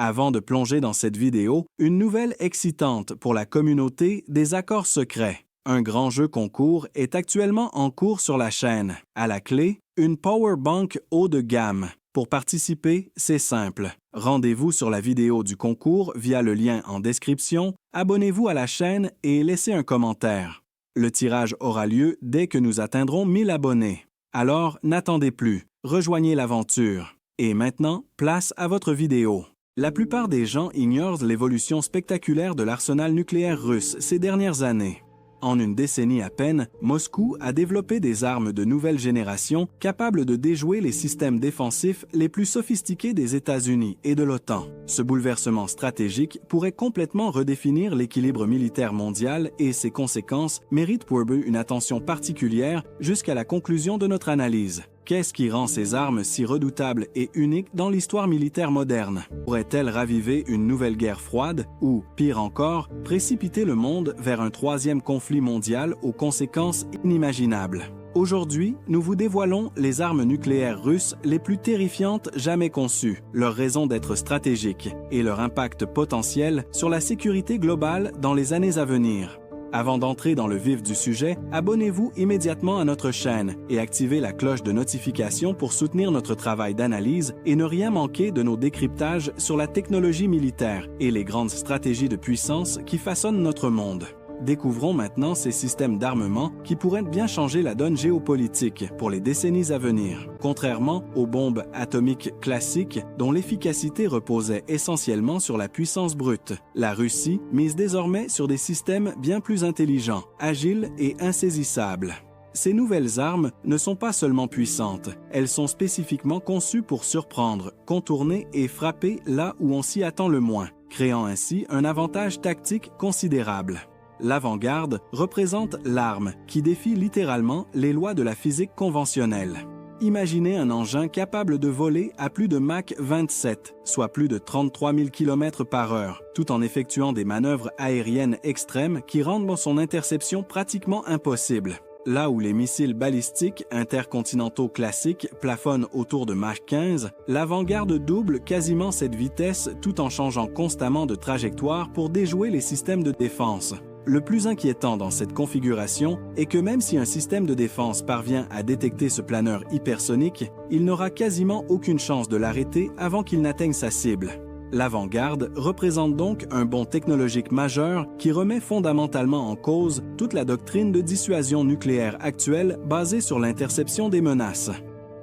Avant de plonger dans cette vidéo, une nouvelle excitante pour la communauté des accords secrets. Un grand jeu concours est actuellement en cours sur la chaîne. À la clé, une Power Bank haut de gamme. Pour participer, c'est simple. Rendez-vous sur la vidéo du concours via le lien en description, abonnez-vous à la chaîne et laissez un commentaire. Le tirage aura lieu dès que nous atteindrons 1000 abonnés. Alors, n'attendez plus, rejoignez l'aventure. Et maintenant, place à votre vidéo. La plupart des gens ignorent l'évolution spectaculaire de l'arsenal nucléaire russe ces dernières années. En une décennie à peine, Moscou a développé des armes de nouvelle génération capables de déjouer les systèmes défensifs les plus sophistiqués des États-Unis et de l'OTAN. Ce bouleversement stratégique pourrait complètement redéfinir l'équilibre militaire mondial et ses conséquences méritent pour eux une attention particulière jusqu'à la conclusion de notre analyse. Qu'est-ce qui rend ces armes si redoutables et uniques dans l'histoire militaire moderne? Pourrait-elle raviver une nouvelle guerre froide ou, pire encore, précipiter le monde vers un troisième conflit mondial aux conséquences inimaginables? Aujourd'hui, nous vous dévoilons les armes nucléaires russes les plus terrifiantes jamais conçues, leur raison d'être stratégique et leur impact potentiel sur la sécurité globale dans les années à venir. Avant d'entrer dans le vif du sujet, abonnez-vous immédiatement à notre chaîne et activez la cloche de notification pour soutenir notre travail d'analyse et ne rien manquer de nos décryptages sur la technologie militaire et les grandes stratégies de puissance qui façonnent notre monde. Découvrons maintenant ces systèmes d'armement qui pourraient bien changer la donne géopolitique pour les décennies à venir. Contrairement aux bombes atomiques classiques dont l'efficacité reposait essentiellement sur la puissance brute, la Russie mise désormais sur des systèmes bien plus intelligents, agiles et insaisissables. Ces nouvelles armes ne sont pas seulement puissantes, elles sont spécifiquement conçues pour surprendre, contourner et frapper là où on s'y attend le moins, créant ainsi un avantage tactique considérable. L'avant-garde représente l'arme qui défie littéralement les lois de la physique conventionnelle. Imaginez un engin capable de voler à plus de Mach 27, soit plus de 33 000 km/h, tout en effectuant des manœuvres aériennes extrêmes qui rendent son interception pratiquement impossible. Là où les missiles balistiques intercontinentaux classiques plafonnent autour de Mach 15, l'avant-garde double quasiment cette vitesse tout en changeant constamment de trajectoire pour déjouer les systèmes de défense. Le plus inquiétant dans cette configuration est que même si un système de défense parvient à détecter ce planeur hypersonique, il n'aura quasiment aucune chance de l'arrêter avant qu'il n'atteigne sa cible. L'avant-garde représente donc un bond technologique majeur qui remet fondamentalement en cause toute la doctrine de dissuasion nucléaire actuelle basée sur l'interception des menaces.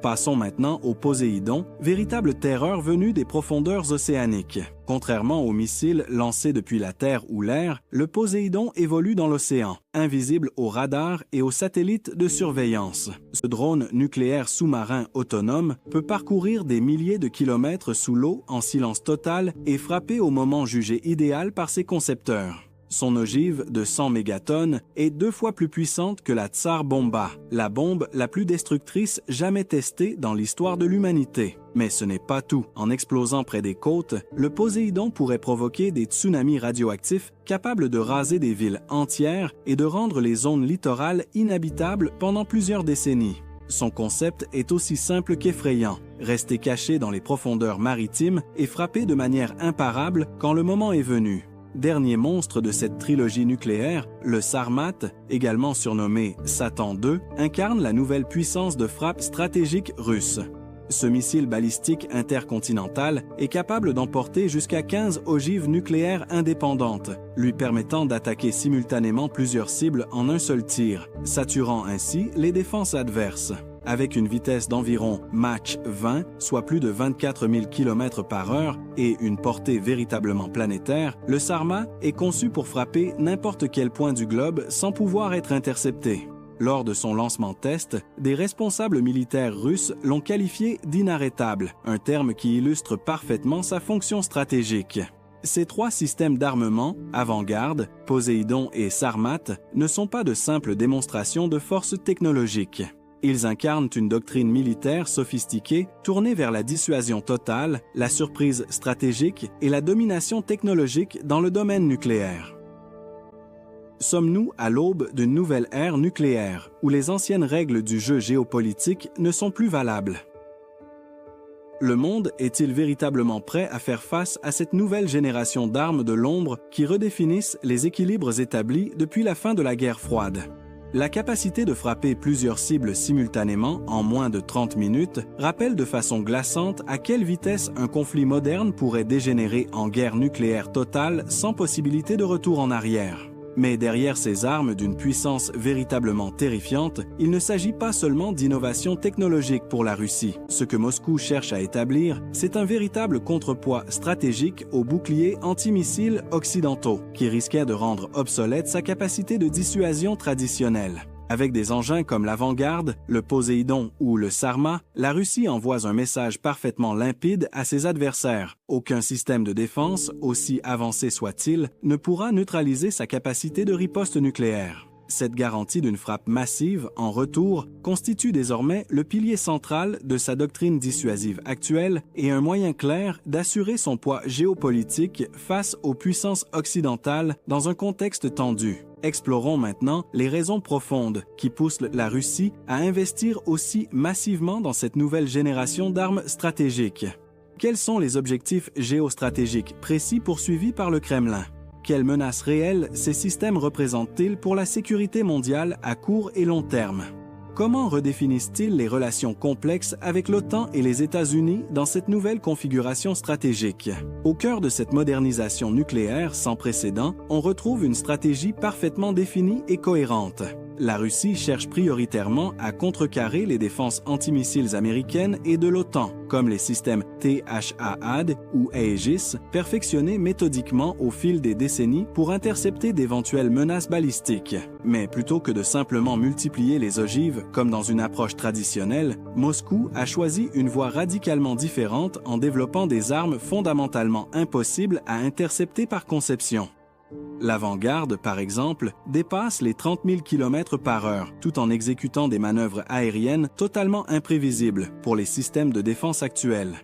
Passons maintenant au Poséidon, véritable terreur venue des profondeurs océaniques. Contrairement aux missiles lancés depuis la Terre ou l'air, le Poséidon évolue dans l'océan, invisible aux radars et aux satellites de surveillance. Ce drone nucléaire sous-marin autonome peut parcourir des milliers de kilomètres sous l'eau en silence total et frapper au moment jugé idéal par ses concepteurs. Son ogive de 100 mégatonnes est 2 fois plus puissante que la Tsar Bomba, la bombe la plus destructrice jamais testée dans l'histoire de l'humanité. Mais ce n'est pas tout. En explosant près des côtes, le Poséidon pourrait provoquer des tsunamis radioactifs capables de raser des villes entières et de rendre les zones littorales inhabitables pendant plusieurs décennies. Son concept est aussi simple qu'effrayant, rester caché dans les profondeurs maritimes et frapper de manière imparable quand le moment est venu. Dernier monstre de cette trilogie nucléaire, le Sarmat, également surnommé Satan II, incarne la nouvelle puissance de frappe stratégique russe. Ce missile balistique intercontinental est capable d'emporter jusqu'à 15 ogives nucléaires indépendantes, lui permettant d'attaquer simultanément plusieurs cibles en un seul tir, saturant ainsi les défenses adverses. Avec une vitesse d'environ Mach 20, soit plus de 24 000 km/h, et une portée véritablement planétaire, le Sarmat est conçu pour frapper n'importe quel point du globe sans pouvoir être intercepté. Lors de son lancement test, des responsables militaires russes l'ont qualifié d'inarrêtable, un terme qui illustre parfaitement sa fonction stratégique. Ces 3 systèmes d'armement, Avant-garde, Poséidon et Sarmat, ne sont pas de simples démonstrations de force technologique. Ils incarnent une doctrine militaire sophistiquée tournée vers la dissuasion totale, la surprise stratégique et la domination technologique dans le domaine nucléaire. Sommes-nous à l'aube d'une nouvelle ère nucléaire, où les anciennes règles du jeu géopolitique ne sont plus valables? Le monde est-il véritablement prêt à faire face à cette nouvelle génération d'armes de l'ombre qui redéfinissent les équilibres établis depuis la fin de la guerre froide? La capacité de frapper plusieurs cibles simultanément en moins de 30 minutes rappelle de façon glaçante à quelle vitesse un conflit moderne pourrait dégénérer en guerre nucléaire totale sans possibilité de retour en arrière. Mais derrière ces armes d'une puissance véritablement terrifiante, il ne s'agit pas seulement d'innovation technologique pour la Russie. Ce que Moscou cherche à établir, c'est un véritable contrepoids stratégique aux boucliers antimissiles occidentaux, qui risquaient de rendre obsolète sa capacité de dissuasion traditionnelle. Avec des engins comme la Vanguard, le Poséidon ou le Sarma, la Russie envoie un message parfaitement limpide à ses adversaires. Aucun système de défense, aussi avancé soit-il, ne pourra neutraliser sa capacité de riposte nucléaire. Cette garantie d'une frappe massive, en retour, constitue désormais le pilier central de sa doctrine dissuasive actuelle et un moyen clair d'assurer son poids géopolitique face aux puissances occidentales dans un contexte tendu. Explorons maintenant les raisons profondes qui poussent la Russie à investir aussi massivement dans cette nouvelle génération d'armes stratégiques. Quels sont les objectifs géostratégiques précis poursuivis par le Kremlin? Quelles menaces réelles ces systèmes représentent-ils pour la sécurité mondiale à court et long terme? Comment redéfinissent-ils les relations complexes avec l'OTAN et les États-Unis dans cette nouvelle configuration stratégique? Au cœur de cette modernisation nucléaire sans précédent, on retrouve une stratégie parfaitement définie et cohérente. La Russie cherche prioritairement à contrecarrer les défenses antimissiles américaines et de l'OTAN, comme les systèmes THAAD ou Aegis, perfectionnés méthodiquement au fil des décennies pour intercepter d'éventuelles menaces balistiques. Mais plutôt que de simplement multiplier les ogives comme dans une approche traditionnelle, Moscou a choisi une voie radicalement différente en développant des armes fondamentalement impossibles à intercepter par conception. La Vanguard, par exemple, dépasse les 30 000 km/h tout en exécutant des manœuvres aériennes totalement imprévisibles pour les systèmes de défense actuels.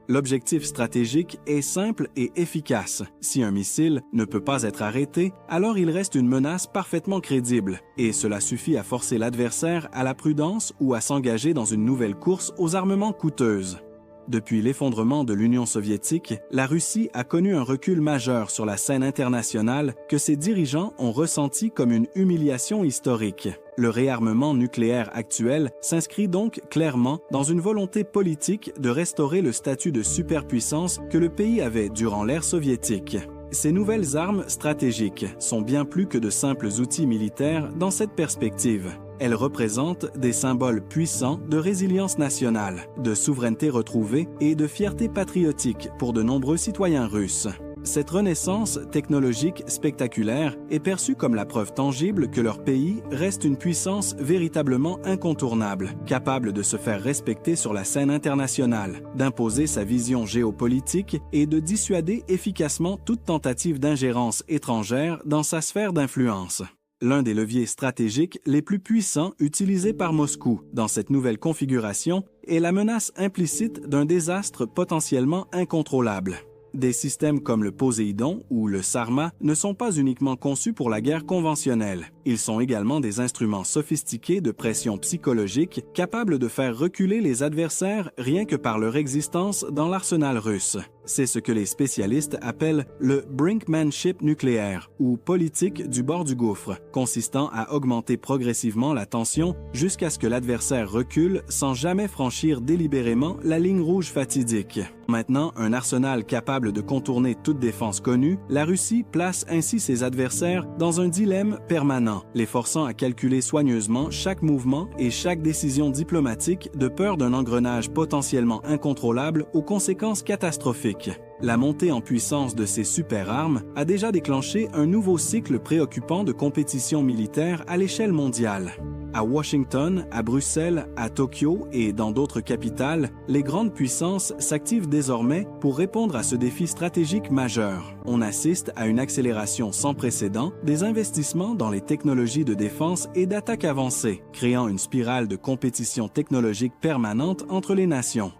L'objectif stratégique est simple et efficace. Si un missile ne peut pas être arrêté, alors il reste une menace parfaitement crédible, et cela suffit à forcer l'adversaire à la prudence ou à s'engager dans une nouvelle course aux armements coûteuses. Depuis l'effondrement de l'Union soviétique, la Russie a connu un recul majeur sur la scène internationale que ses dirigeants ont ressenti comme une humiliation historique. Le réarmement nucléaire actuel s'inscrit donc clairement dans une volonté politique de restaurer le statut de superpuissance que le pays avait durant l'ère soviétique. Ces nouvelles armes stratégiques sont bien plus que de simples outils militaires dans cette perspective. Elles représentent des symboles puissants de résilience nationale, de souveraineté retrouvée et de fierté patriotique pour de nombreux citoyens russes. Cette renaissance technologique spectaculaire est perçue comme la preuve tangible que leur pays reste une puissance véritablement incontournable, capable de se faire respecter sur la scène internationale, d'imposer sa vision géopolitique et de dissuader efficacement toute tentative d'ingérence étrangère dans sa sphère d'influence. L'un des leviers stratégiques les plus puissants utilisés par Moscou dans cette nouvelle configuration est la menace implicite d'un désastre potentiellement incontrôlable. Des systèmes comme le Poséidon ou le Sarma ne sont pas uniquement conçus pour la guerre conventionnelle. Ils sont également des instruments sophistiqués de pression psychologique capables de faire reculer les adversaires rien que par leur existence dans l'arsenal russe. C'est ce que les spécialistes appellent le brinkmanship nucléaire ou politique du bord du gouffre, consistant à augmenter progressivement la tension jusqu'à ce que l'adversaire recule sans jamais franchir délibérément la ligne rouge fatidique. Maintenant, un arsenal capable de contourner toute défense connue, la Russie place ainsi ses adversaires dans un dilemme permanent, les forçant à calculer soigneusement chaque mouvement et chaque décision diplomatique de peur d'un engrenage potentiellement incontrôlable aux conséquences catastrophiques. La montée en puissance de ces super-armes a déjà déclenché un nouveau cycle préoccupant de compétition militaire à l'échelle mondiale. À Washington, à Bruxelles, à Tokyo et dans d'autres capitales, les grandes puissances s'activent désormais pour répondre à ce défi stratégique majeur. On assiste à une accélération sans précédent des investissements dans les technologies de défense et d'attaque avancées, créant une spirale de compétition technologique permanente entre les nations.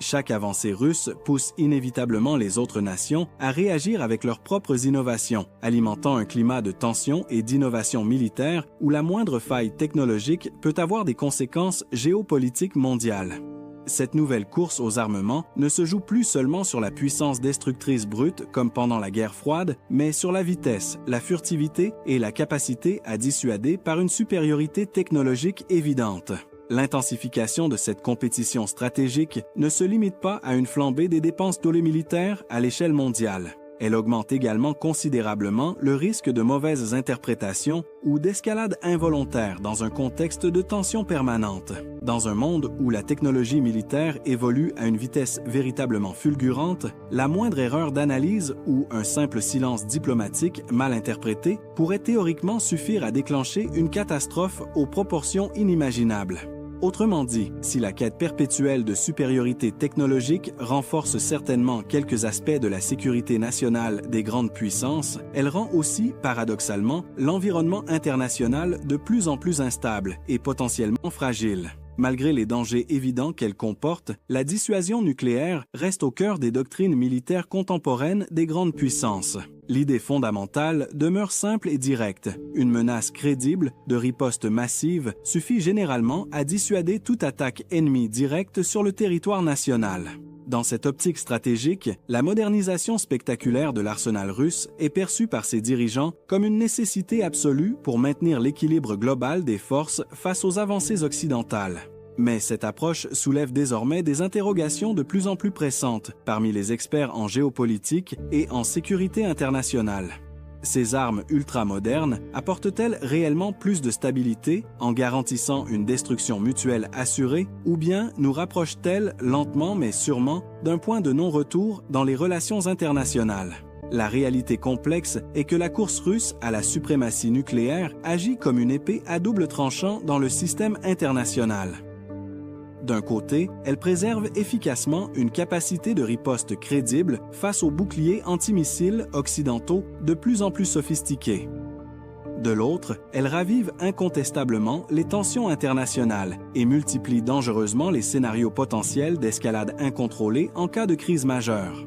Chaque avancée russe pousse inévitablement les autres nations à réagir avec leurs propres innovations, alimentant un climat de tension et d'innovation militaire où la moindre faille technologique peut avoir des conséquences géopolitiques mondiales. Cette nouvelle course aux armements ne se joue plus seulement sur la puissance destructrice brute comme pendant la guerre froide, mais sur la vitesse, la furtivité et la capacité à dissuader par une supériorité technologique évidente. L'intensification de cette compétition stratégique ne se limite pas à une flambée des dépenses militaires à l'échelle mondiale. Elle augmente également considérablement le risque de mauvaises interprétations ou d'escalade involontaire dans un contexte de tension permanente. Dans un monde où la technologie militaire évolue à une vitesse véritablement fulgurante, la moindre erreur d'analyse ou un simple silence diplomatique mal interprété pourrait théoriquement suffire à déclencher une catastrophe aux proportions inimaginables. Autrement dit, si la quête perpétuelle de supériorité technologique renforce certainement quelques aspects de la sécurité nationale des grandes puissances, elle rend aussi, paradoxalement, l'environnement international de plus en plus instable et potentiellement fragile. Malgré les dangers évidents qu'elle comporte, la dissuasion nucléaire reste au cœur des doctrines militaires contemporaines des grandes puissances. L'idée fondamentale demeure simple et directe. Une menace crédible de riposte massive suffit généralement à dissuader toute attaque ennemie directe sur le territoire national. Dans cette optique stratégique, la modernisation spectaculaire de l'arsenal russe est perçue par ses dirigeants comme une nécessité absolue pour maintenir l'équilibre global des forces face aux avancées occidentales. Mais cette approche soulève désormais des interrogations de plus en plus pressantes parmi les experts en géopolitique et en sécurité internationale. Ces armes ultramodernes apportent-elles réellement plus de stabilité en garantissant une destruction mutuelle assurée ou bien nous rapprochent-elles lentement mais sûrement d'un point de non-retour dans les relations internationales? La réalité complexe est que la course russe à la suprématie nucléaire agit comme une épée à double tranchant dans le système international. D'un côté, elle préserve efficacement une capacité de riposte crédible face aux boucliers antimissiles occidentaux de plus en plus sophistiqués. De l'autre, elle ravive incontestablement les tensions internationales et multiplie dangereusement les scénarios potentiels d'escalade incontrôlée en cas de crise majeure.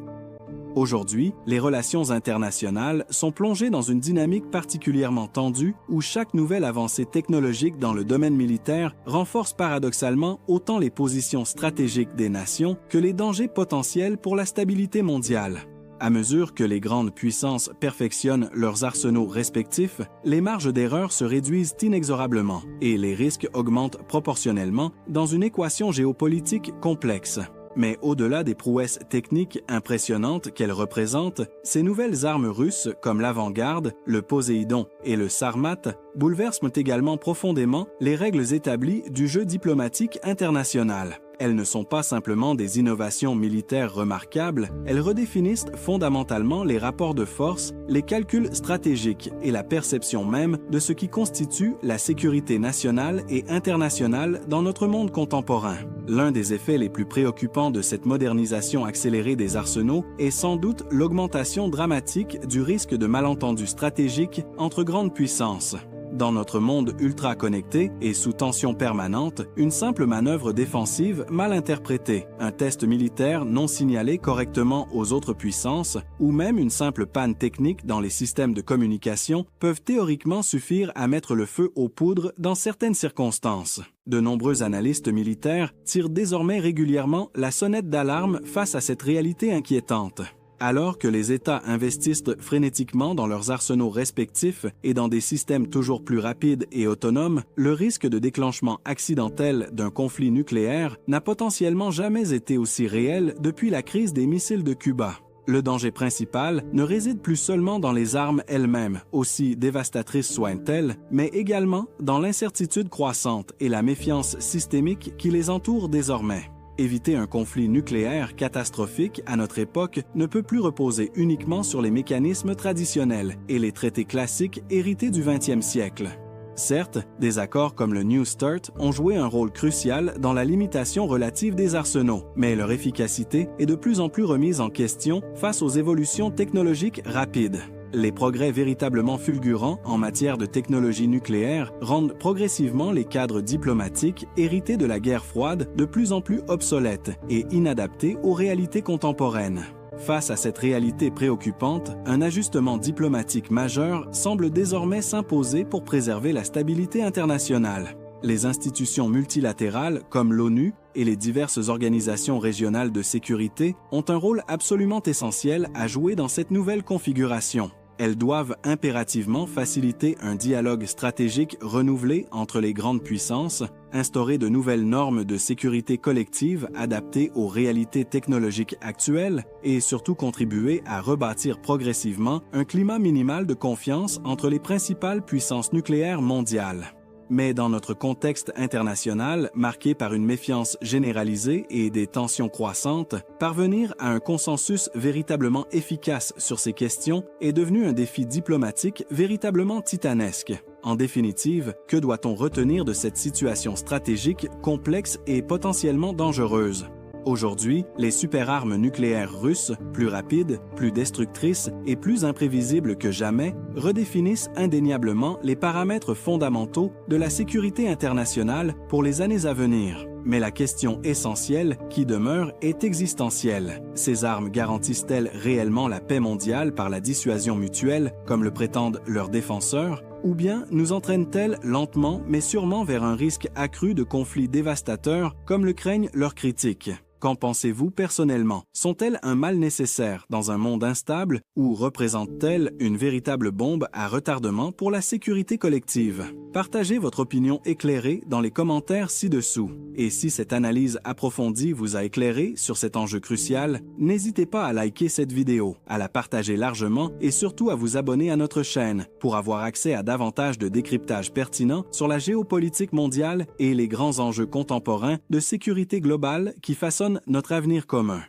Aujourd'hui, les relations internationales sont plongées dans une dynamique particulièrement tendue où chaque nouvelle avancée technologique dans le domaine militaire renforce paradoxalement autant les positions stratégiques des nations que les dangers potentiels pour la stabilité mondiale. À mesure que les grandes puissances perfectionnent leurs arsenaux respectifs, les marges d'erreur se réduisent inexorablement et les risques augmentent proportionnellement dans une équation géopolitique complexe. Mais au-delà des prouesses techniques impressionnantes qu'elles représentent, ces nouvelles armes russes, comme l'Avant-Garde, le Poséidon et le Sarmat, bouleversent également profondément les règles établies du jeu diplomatique international. Elles ne sont pas simplement des innovations militaires remarquables, elles redéfinissent fondamentalement les rapports de force, les calculs stratégiques et la perception même de ce qui constitue la sécurité nationale et internationale dans notre monde contemporain. L'un des effets les plus préoccupants de cette modernisation accélérée des arsenaux est sans doute l'augmentation dramatique du risque de malentendus stratégiques entre grandes puissances. Dans notre monde ultra connecté et sous tension permanente, une simple manœuvre défensive mal interprétée, un test militaire non signalé correctement aux autres puissances ou même une simple panne technique dans les systèmes de communication peuvent théoriquement suffire à mettre le feu aux poudres dans certaines circonstances. De nombreux analystes militaires tirent désormais régulièrement la sonnette d'alarme face à cette réalité inquiétante. Alors que les États investissent frénétiquement dans leurs arsenaux respectifs et dans des systèmes toujours plus rapides et autonomes, le risque de déclenchement accidentel d'un conflit nucléaire n'a potentiellement jamais été aussi réel depuis la crise des missiles de Cuba. Le danger principal ne réside plus seulement dans les armes elles-mêmes, aussi dévastatrices soient-elles, mais également dans l'incertitude croissante et la méfiance systémique qui les entoure désormais. Éviter un conflit nucléaire catastrophique à notre époque ne peut plus reposer uniquement sur les mécanismes traditionnels et les traités classiques hérités du 20e siècle. Certes, des accords comme le New START ont joué un rôle crucial dans la limitation relative des arsenaux, mais leur efficacité est de plus en plus remise en question face aux évolutions technologiques rapides. Les progrès véritablement fulgurants en matière de technologie nucléaire rendent progressivement les cadres diplomatiques hérités de la guerre froide de plus en plus obsolètes et inadaptés aux réalités contemporaines. Face à cette réalité préoccupante, un ajustement diplomatique majeur semble désormais s'imposer pour préserver la stabilité internationale. Les institutions multilatérales, comme l'ONU et les diverses organisations régionales de sécurité, ont un rôle absolument essentiel à jouer dans cette nouvelle configuration. Elles doivent impérativement faciliter un dialogue stratégique renouvelé entre les grandes puissances, instaurer de nouvelles normes de sécurité collective adaptées aux réalités technologiques actuelles et surtout contribuer à rebâtir progressivement un climat minimal de confiance entre les principales puissances nucléaires mondiales. Mais dans notre contexte international, marqué par une méfiance généralisée et des tensions croissantes, parvenir à un consensus véritablement efficace sur ces questions est devenu un défi diplomatique véritablement titanesque. En définitive, que doit-on retenir de cette situation stratégique complexe et potentiellement dangereuse? Aujourd'hui, les superarmes nucléaires russes, plus rapides, plus destructrices et plus imprévisibles que jamais, redéfinissent indéniablement les paramètres fondamentaux de la sécurité internationale pour les années à venir. Mais la question essentielle qui demeure est existentielle. Ces armes garantissent-elles réellement la paix mondiale par la dissuasion mutuelle, comme le prétendent leurs défenseurs, ou bien nous entraînent-elles lentement mais sûrement vers un risque accru de conflits dévastateurs, comme le craignent leurs critiques? Qu'en pensez-vous personnellement? Sont-elles un mal nécessaire dans un monde instable ou représentent-elles une véritable bombe à retardement pour la sécurité collective? Partagez votre opinion éclairée dans les commentaires ci-dessous. Et si cette analyse approfondie vous a éclairé sur cet enjeu crucial, n'hésitez pas à liker cette vidéo, à la partager largement et surtout à vous abonner à notre chaîne pour avoir accès à davantage de décryptages pertinents sur la géopolitique mondiale et les grands enjeux contemporains de sécurité globale qui façonnent notre avenir commun.